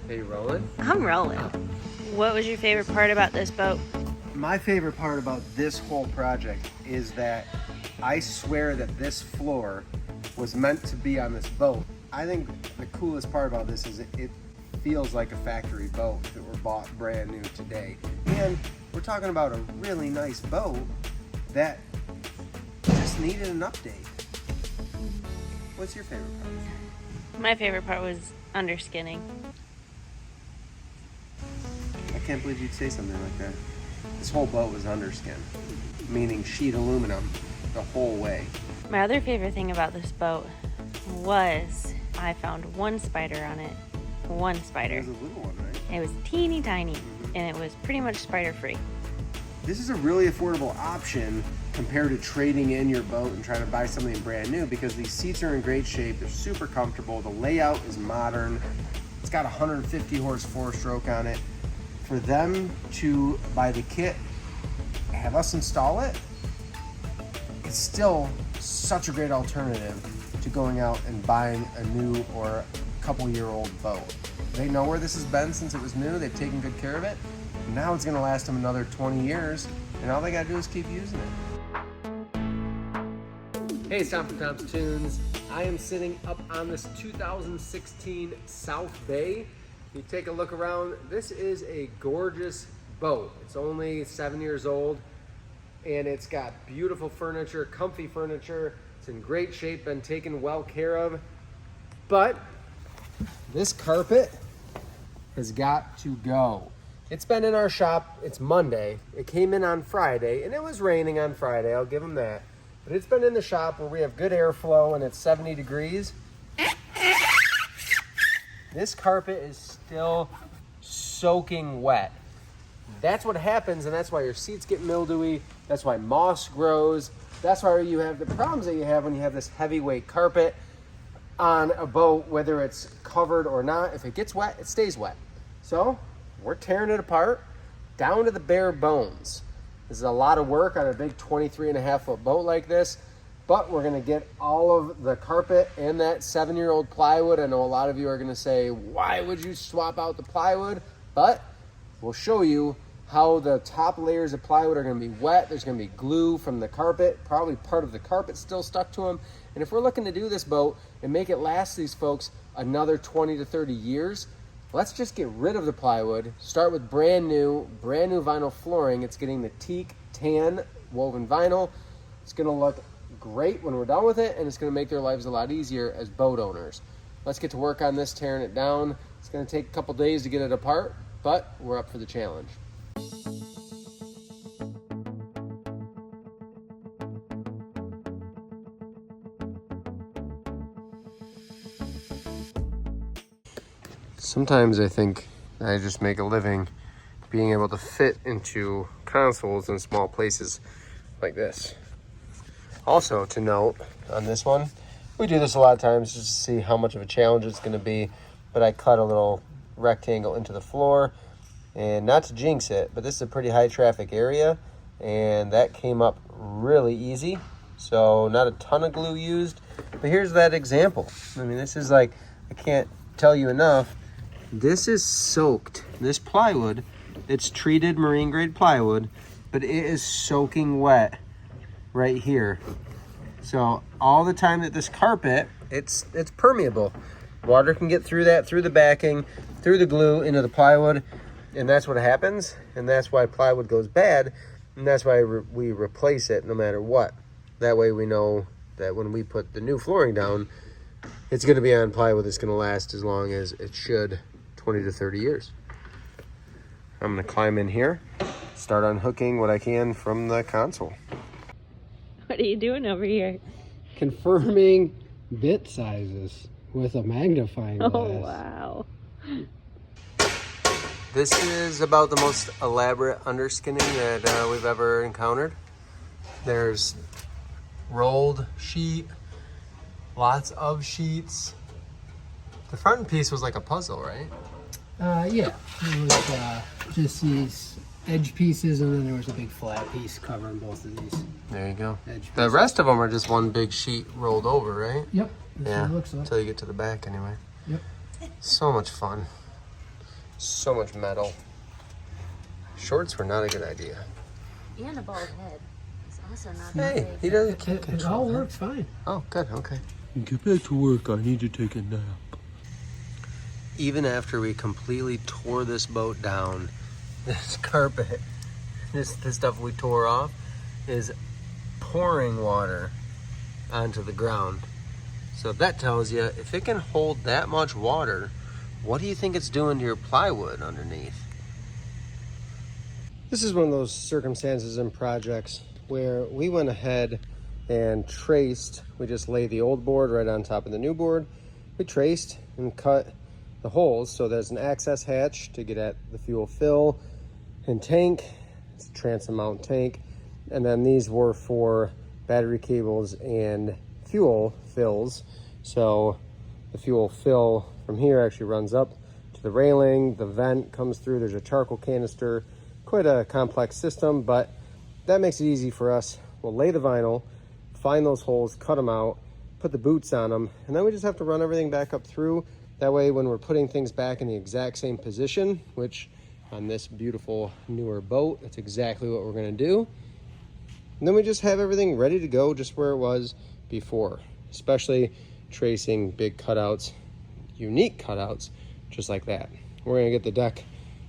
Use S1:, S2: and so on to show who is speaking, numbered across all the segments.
S1: Are you rolling?
S2: I'm rolling. What was your favorite part about this boat?
S1: My favorite part about this whole project is that I swear that this floor was meant to be on this boat. I think the coolest part about this is it feels like a factory boat that were bought brand new today. And we're talking about a really nice boat that just needed an update. What's your favorite part?
S2: My favorite part was underskinning.
S1: I can't believe you'd say something like that. This whole boat was underskin, meaning sheet aluminum the whole way.
S2: My other favorite thing about this boat was I found one spider on it. One spider.
S1: It was a little one, right?
S2: It was teeny tiny, and it was pretty much spider free.
S1: This is a really affordable option compared to trading in your boat and trying to buy something brand new, because these seats are in great shape. They're super comfortable. The layout is modern. It's got 150 horse 4-stroke on it. For them to buy the kit, have us install it, it's still such a great alternative to going out and buying a new or a couple-year-old boat. They know where this has been since it was new. They've taken good care of it. Now it's going to last them another 20 years, and all they got to do is keep using it. Hey, it's Tom from Pontoons. I am sitting up on this 2016 South Bay. You take a look around. This is a gorgeous boat. It's only 7 years old, and it's got beautiful furniture, comfy furniture. It's in great shape, been taken well care of. But this carpet has got to go. It's been in our shop. It's Monday. It came in on Friday, and it was raining on Friday. I'll give them that. But it's been in the shop where we have good airflow, and it's 70 degrees. This carpet is still soaking wet. That's what happens, and that's why your seats get mildewy. That's why moss grows. That's why you have the problems that you have when you have this heavyweight carpet on a boat, whether it's covered or not. If it gets wet, it stays wet. So we're tearing it apart down to the bare bones. This is a lot of work on a big 23.5-foot boat like this, but we're gonna get all of the carpet and that 7-year-old plywood. I know a lot of you are gonna say, why would you swap out the plywood? But we'll show you how the top layers of plywood are gonna be wet. There's gonna be glue from the carpet, probably part of the carpet still stuck to them. And if we're looking to do this boat and make it last these folks another 20 to 30 years, let's just get rid of the plywood, start with brand new vinyl flooring. It's getting the teak tan woven vinyl. It's gonna look great when we're done with it, and it's gonna make their lives a lot easier as boat owners. Let's get to work on this, tearing it down. It's gonna take a couple days to get it apart, but we're up for the challenge. Sometimes I think I just make a living being able to fit into consoles in small places like this. Also to note on this one, we do this a lot of times just to see how much of a challenge it's going to be, but I cut a little rectangle into the floor, and not to jinx it, but this is a pretty high traffic area, and that came up really easy. So not a ton of glue used, but here's that example. I mean, this is like, I can't tell you enough. This is soaked. This plywood, it's treated marine grade plywood, but it is soaking wet right here. So all the time that this carpet, it's permeable. Water can get through that, through the backing, through the glue, into the plywood, and that's what happens, and that's why plywood goes bad, and that's why we replace it no matter what. That way we know that when we put the new flooring down, it's going to be on plywood that's going to last as long as it should, 20 to 30 years. I'm going to climb in here, start unhooking what I can from the console.
S2: What are you doing over here?
S3: Confirming bit sizes with a magnifying glass.
S2: Oh, wow.
S1: This is about the most elaborate underskinning that we've ever encountered. There's rolled sheet, lots of sheets. The front piece was like a puzzle, right?
S3: Yeah, it was just these edge pieces, and then there was a big flat piece covering both of these.
S1: There you go.
S3: Edge pieces.
S1: The rest of them are just one big sheet rolled over, right?
S3: Yep. That's
S1: Yeah,
S3: what it looks like.
S1: until you get to the back anyway.
S3: Yep.
S1: So much fun. So much metal. Shorts were not a good idea.
S2: And a bald head. It's also not
S1: Hey,
S2: big.
S1: he doesn't.
S3: It all works fine.
S1: Oh, good. Okay.
S4: Get back to work. I need to take a nap.
S1: Even after we completely tore this boat down, this carpet, this stuff we tore off, is pouring water onto the ground. So that tells you, if it can hold that much water, what do you think it's doing to your plywood underneath? This is one of those circumstances and projects where we went ahead and traced. We just laid the old board right on top of the new board. We traced and cut the holes so there's an access hatch to get at the fuel fill and tank. It's a transom mount tank. And then these were for battery cables and fuel fills. So the fuel fill from here actually runs up to the railing. The vent comes through. There's a charcoal canister. Quite a complex system, but that makes it easy for us. We'll lay the vinyl, find those holes, cut them out, put the boots on them, and then we just have to run everything back up through. That way, when we're putting things back in the exact same position, which on this beautiful newer boat, that's exactly what we're gonna do. And then we just have everything ready to go just where it was before, especially tracing big cutouts, unique cutouts, just like that. We're gonna get the deck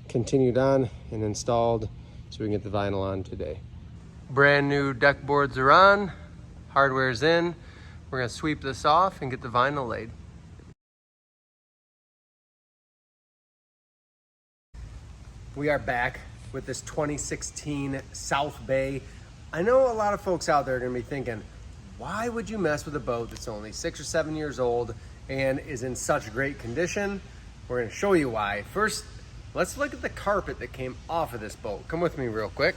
S1: continued on and installed so we can get the vinyl on today. Brand new deck boards are on, hardware's in. We're gonna sweep this off and get the vinyl laid. We are back with this 2016 South Bay. I know a lot of folks out there are gonna be thinking, why would you mess with a boat that's only 6 or 7 years old and is in such great condition? We're gonna show you why. First, let's look at the carpet that came off of this boat. Come with me real quick.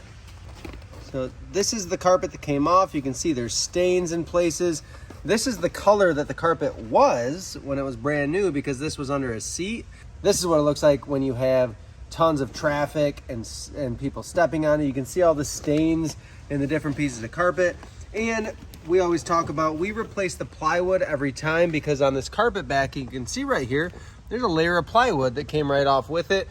S1: So this is the carpet that came off. You can see there's stains in places. This is the color that the carpet was when it was brand new because this was under a seat. This is what it looks like when you have tons of traffic and people stepping on it. You can see all the stains in the different pieces of carpet. And we always talk about, we replace the plywood every time because on this carpet back, you can see right here, there's a layer of plywood that came right off with it.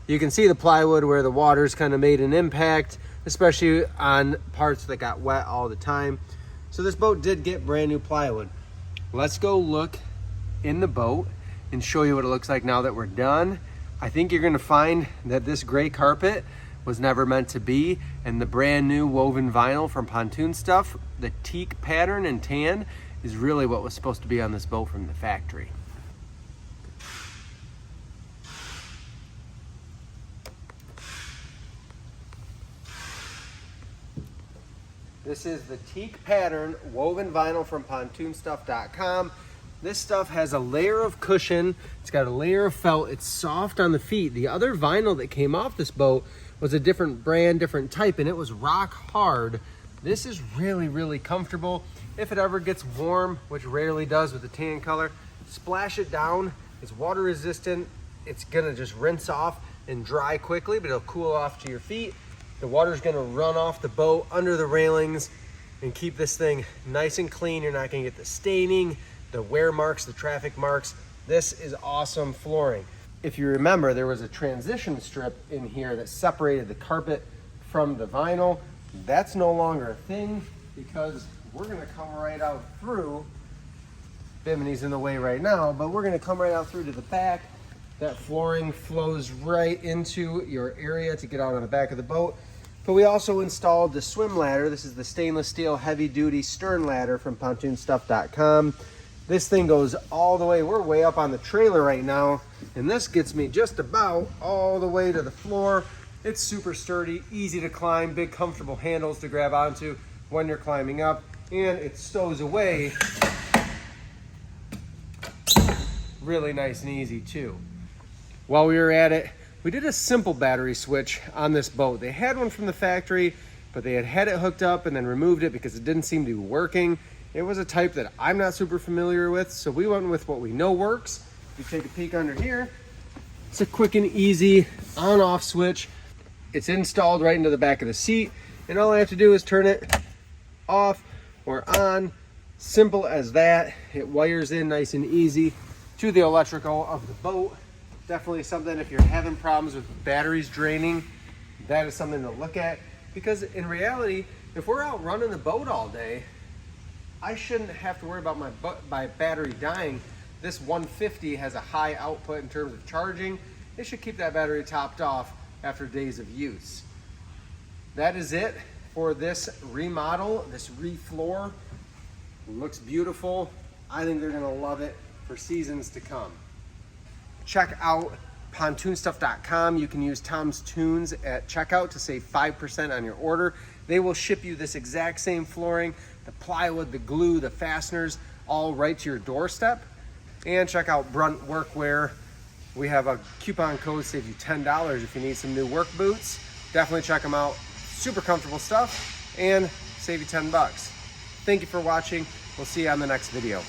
S1: You can see the plywood where the water's kind of made an impact, especially on parts that got wet all the time. So this boat did get brand new plywood. Let's go look in the boat and show you what it looks like now that we're done. I think you're gonna find that this gray carpet was never meant to be, and the brand new woven vinyl from PontoonStuff, the teak pattern and tan, is really what was supposed to be on this boat from the factory. This is the teak pattern woven vinyl from PontoonStuff.com. This stuff has a layer of cushion. It's got a layer of felt. It's soft on the feet. The other vinyl that came off this boat was a different brand, different type, and it was rock hard. This is really, really comfortable. If it ever gets warm, which rarely does with the tan color, splash it down. It's water resistant. It's gonna just rinse off and dry quickly, but it'll cool off to your feet. The water's gonna run off the boat under the railings and keep this thing nice and clean. You're not gonna get the staining, the wear marks, the traffic marks. This is awesome flooring. If you remember, there was a transition strip in here that separated the carpet from the vinyl. That's no longer a thing because we're gonna come right out through. Bimini's in the way right now, but we're gonna come right out through to the back. That flooring flows right into your area to get out on the back of the boat. But we also installed the swim ladder. This is the stainless steel heavy duty stern ladder from PontoonStuff.com. This thing goes all the way, we're way up on the trailer right now, and this gets me just about all the way to the floor. It's super sturdy, easy to climb, big comfortable handles to grab onto when you're climbing up, and it stows away really nice and easy too. While we were at it, we did a simple battery switch on this boat. They had one from the factory, but they had it hooked up and then removed it because it didn't seem to be working. It was a type that I'm not super familiar with, so we went with what we know works. If you take a peek under here, it's a quick and easy on-off switch. It's installed right into the back of the seat, and all I have to do is turn it off or on. Simple as that. It wires in nice and easy to the electrical of the boat. Definitely something, if you're having problems with batteries draining, that is something to look at. Because in reality, if we're out running the boat all day, I shouldn't have to worry about my battery dying. This 150 has a high output in terms of charging. It should keep that battery topped off after days of use. That is it for this remodel, this refloor. Looks beautiful. I think they're gonna love it for seasons to come. Check out PontoonStuff.com. You can use Tom's Toons at checkout to save 5% on your order. They will ship you this exact same flooring, the plywood, the glue, the fasteners, all right to your doorstep. And check out Brunt Workwear. We have a coupon code, save you $10 if you need some new work boots. Definitely check them out. Super comfortable stuff and save you $10. Thank you for watching. We'll see you on the next video.